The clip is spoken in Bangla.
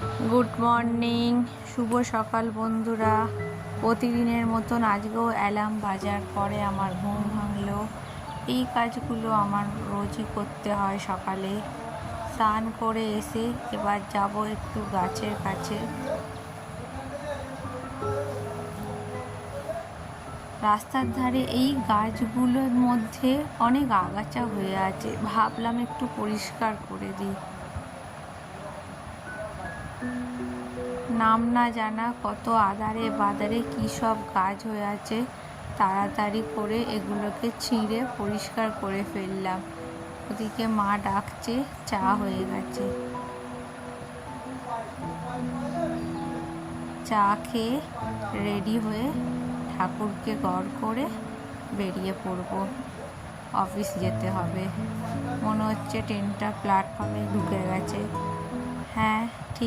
গুড মর্নিং, শুভ সকাল বন্ধুরা। প্রতিদিনের মতন আজকেও অ্যালার্ম বাজার পরে আমার ঘুম ভাঙলো। এই কাজগুলো আমার রোজই করতে হয় সকালে। স্নান করে এসে এবার যাব একটু গাছের কাছে। রাস্তার ধারে এই গাছগুলোর মধ্যে অনেক আগাছা হয়ে আছে, ভাবলাম একটু পরিষ্কার করে দিই। নাম না জানা কত আধারে বাদারে কী সব গাছ হয়ে আছে, তাড়াতাড়ি করে এগুলোকে ছিঁড়ে পরিষ্কার করে ফেললাম। ওদিকে মা ডাকছে, চা হয়ে গেছে। চা খেয়ে রেডি হয়ে ঠাকুরকে গড় করে বেরিয়ে পড়ব। অফিস যেতে হবে। মনে হচ্ছে ট্রেনটা প্ল্যাটফর্মে ঢুকে গেছে। হ্যাঁ, ঠিক।